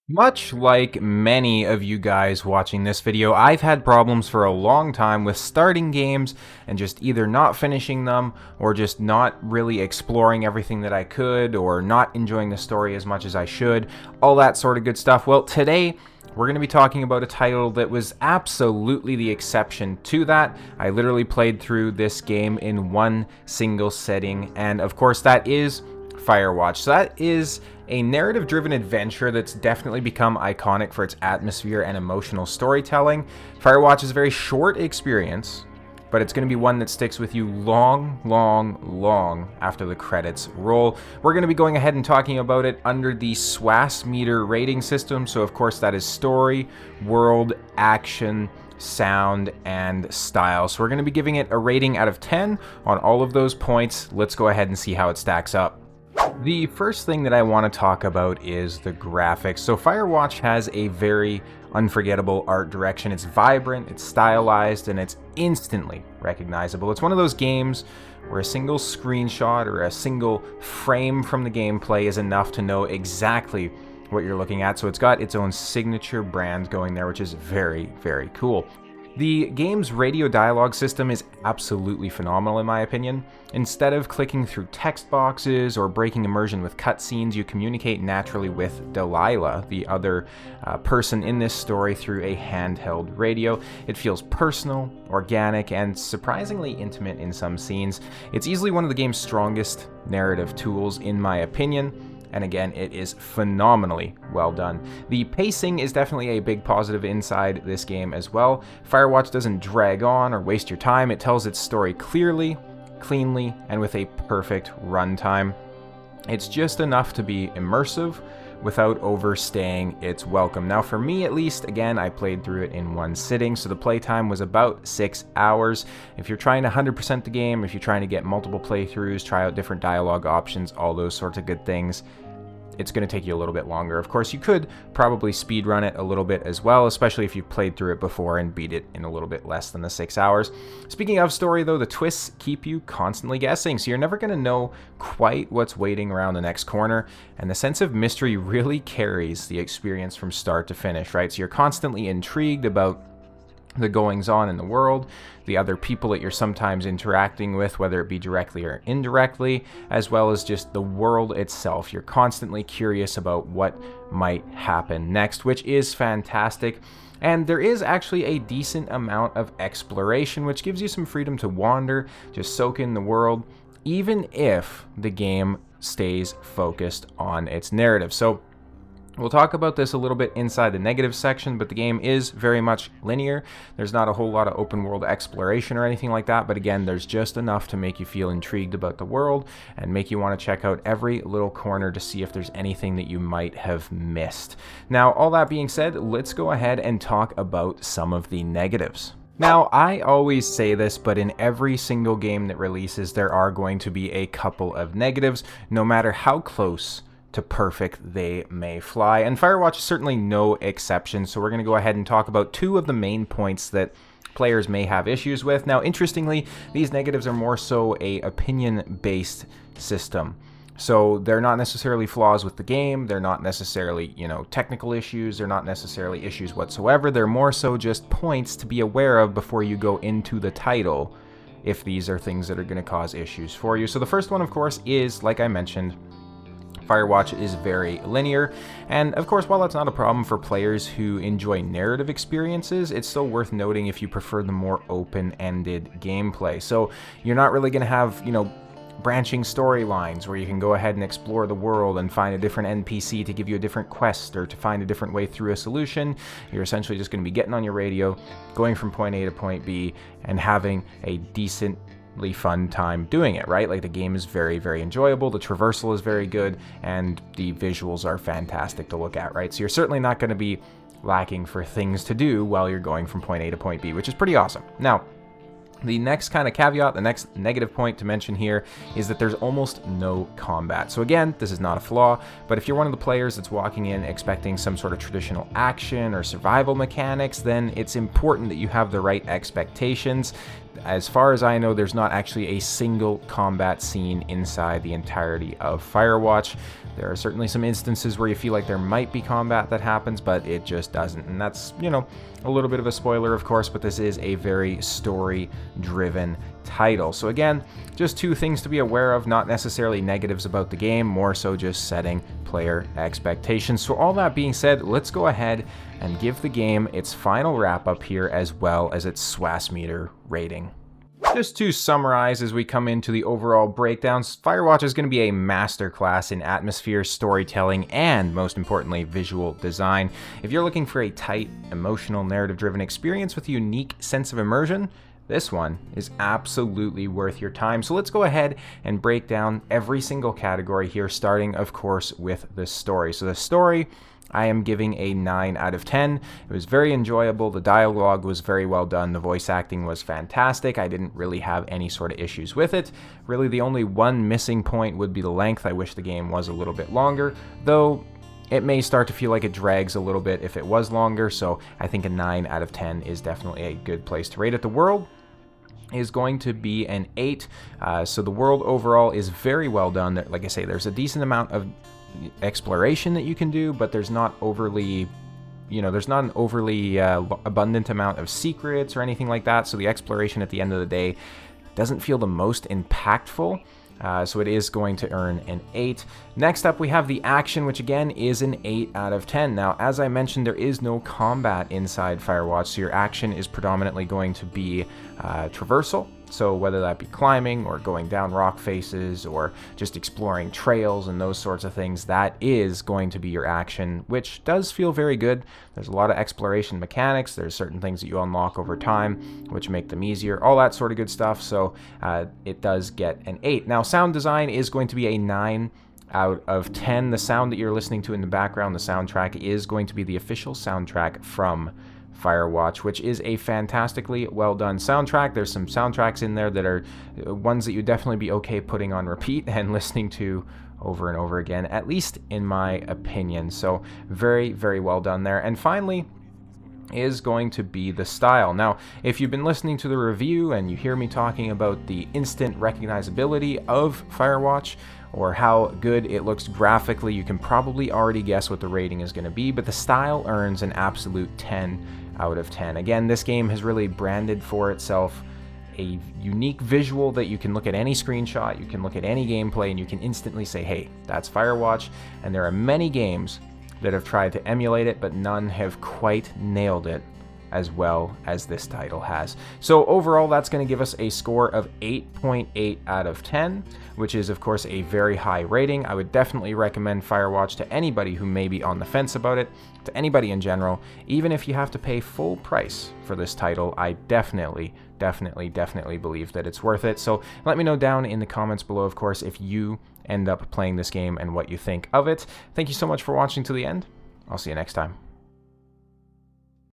Much like many of you guys watching this video, I've had problems for a long time with starting games and just either not finishing them or just not really exploring everything that I could or not enjoying the story as much as I should, all that sort of good stuff. Well, today we're going to be talking about a title that was absolutely the exception to that. I literally played through this game in one single setting, and of course that is Firewatch. So that is a narrative-driven adventure that's definitely become iconic for its atmosphere and emotional storytelling. Firewatch is a very short experience, but it's going to be one that sticks with you long, long, long after the credits roll. We're going to be going ahead and talking about it under the SWAS meter rating system. So of course that is story, world, action, sound, and style. So we're going to be giving it a rating out of 10 on all of those points. Let's go ahead and see how it stacks up. The first thing that I want to talk about is the graphics. So Firewatch has a very unforgettable art direction. It's vibrant, it's stylized, and it's instantly recognizable. It's one of those games where a single screenshot or a single frame from the gameplay is enough to know exactly what you're looking at. So it's got its own signature brand going there, which is very, very cool. The game's radio dialogue system is absolutely phenomenal in my opinion. Instead of clicking through text boxes or breaking immersion with cutscenes, you communicate naturally with Delilah, the other person in this story, through a handheld radio. It feels personal, organic, and surprisingly intimate in some scenes. It's easily one of the game's strongest narrative tools in my opinion. And again, it is phenomenally well done. The pacing is definitely a big positive inside this game as well. Firewatch doesn't drag on or waste your time. It tells its story clearly, cleanly, and with a perfect runtime. It's just enough to be immersive without overstaying its welcome. Now for me at least, again, I played through it in one sitting, so the playtime was about 6 hours. If you're trying to 100% the game, if you're trying to get multiple playthroughs, try out different dialogue options, all those sorts of good things, it's going to take you a little bit longer. Of course, you could probably speedrun it a little bit as well, especially if you've played through it before and beat it in a little bit less than the 6 hours. Speaking of story though, the twists keep you constantly guessing, so you're never going to know quite what's waiting around the next corner, and the sense of mystery really carries the experience from start to finish, right? So you're constantly intrigued about the goings on in the world, the other people that you're sometimes interacting with, whether it be directly or indirectly, as well as just the world itself. You're constantly curious about what might happen next, which is fantastic. And there is actually a decent amount of exploration, which gives you some freedom to wander, just soak in the world, even if the game stays focused on its narrative. So we'll talk about this a little bit inside the negative section, but the game is very much linear. There's not a whole lot of open world exploration or anything like that, but again, there's just enough to make you feel intrigued about the world and make you want to check out every little corner to see if there's anything that you might have missed. Now, all that being said, let's go ahead and talk about some of the negatives. Now, I always say this, but in every single game that releases, there are going to be a couple of negatives, no matter how close to perfect they may fly, and Firewatch is certainly no exception. So we're going to go ahead and talk about two of the main points that players may have issues with. Now, interestingly, these negatives are more so a opinion-based system. So they're not necessarily flaws with the game, they're not necessarily, technical issues, they're not necessarily issues whatsoever. They're more so just points to be aware of before you go into the title, if these are things that are going to cause issues for you. So the first one, of course, is, like I mentioned, Firewatch is very linear, and of course, while that's not a problem for players who enjoy narrative experiences, it's still worth noting if you prefer the more open-ended gameplay. So you're not really going to have, branching storylines where you can go ahead and explore the world and find a different NPC to give you a different quest or to find a different way through a solution. You're essentially just going to be getting on your radio, going from point A to point B, and having a decent fun time doing it, right? Like, the game is very, very enjoyable, the traversal is very good, and the visuals are fantastic to look at, right? So you're certainly not going to be lacking for things to do while you're going from point A to point B, which is pretty awesome. Now, The next kind of caveat, the next negative point to mention here is that there's almost no combat. So again, this is not a flaw, but if you're one of the players that's walking in expecting some sort of traditional action or survival mechanics, then it's important that you have the right expectations. As far as I know, there's not actually a single combat scene inside the entirety of Firewatch. There are certainly some instances where you feel like there might be combat that happens, but it just doesn't. And that's, you know, a little bit of a spoiler, of course, but this is a very story-driven title. So again, just two things to be aware of, not necessarily negatives about the game, more so just setting player expectations. So all that being said, let's go ahead and give the game its final wrap-up here, as well as its SWAS meter rating. Just to summarize as we come into the overall breakdowns, Firewatch is going to be a masterclass in atmosphere, storytelling, and most importantly, visual design. If you're looking for a tight, emotional, narrative-driven experience with a unique sense of immersion, this one is absolutely worth your time. So let's go ahead and break down every single category here, starting, of course, with the story. So the story, I am giving a 9 out of 10. It was very enjoyable. The dialogue was very well done. The voice acting was fantastic. I didn't really have any sort of issues with it. Really, the only one missing point would be the length. I wish the game was a little bit longer, though it may start to feel like it drags a little bit if it was longer, so I think a 9 out of 10 is definitely a good place to rate it. The world is going to be an 8. So the world overall is very well done. Like I say, there's a decent amount of exploration that you can do, but there's not overly, there's not an overly abundant amount of secrets or anything like that. So the exploration at the end of the day doesn't feel the most impactful. So it is going to earn an 8. Next up, we have the action, which again is an 8 out of 10. Now, as I mentioned, there is no combat inside Firewatch, so your action is predominantly going to be traversal. So whether that be climbing or going down rock faces or just exploring trails and those sorts of things, that is going to be your action, which does feel very good. There's a lot of exploration mechanics. There's certain things that you unlock over time, which make them easier, all that sort of good stuff. So it does get an 8. Now, sound design is going to be a 9 out of 10. The sound that you're listening to in the background, the soundtrack, is going to be the official soundtrack from Firewatch, which is a fantastically well done soundtrack. There's some soundtracks in there that are ones that you'd definitely be okay putting on repeat and listening to over and over again, at least in my opinion. So very, very well done there. And finally is going to be the style. Now, if you've been listening to the review and you hear me talking about the instant recognizability of Firewatch, or how good it looks graphically, you can probably already guess what the rating is going to be, but the style earns an absolute 10 out of 10. Again, this game has really branded for itself a unique visual that you can look at any screenshot, you can look at any gameplay, and you can instantly say, hey, that's Firewatch. And there are many games that have tried to emulate it, but none have quite nailed it as well as this title has. So overall, that's going to give us a score of 8.8 out of 10, which is of course a very high rating. I would definitely recommend Firewatch to anybody who may be on the fence about it, to anybody in general. Even if you have to pay full price for this title, I definitely believe that it's worth it. So let me know down in the comments below, of course, if you end up playing this game and what you think of it. Thank you so much for watching to the end. I'll see you next time.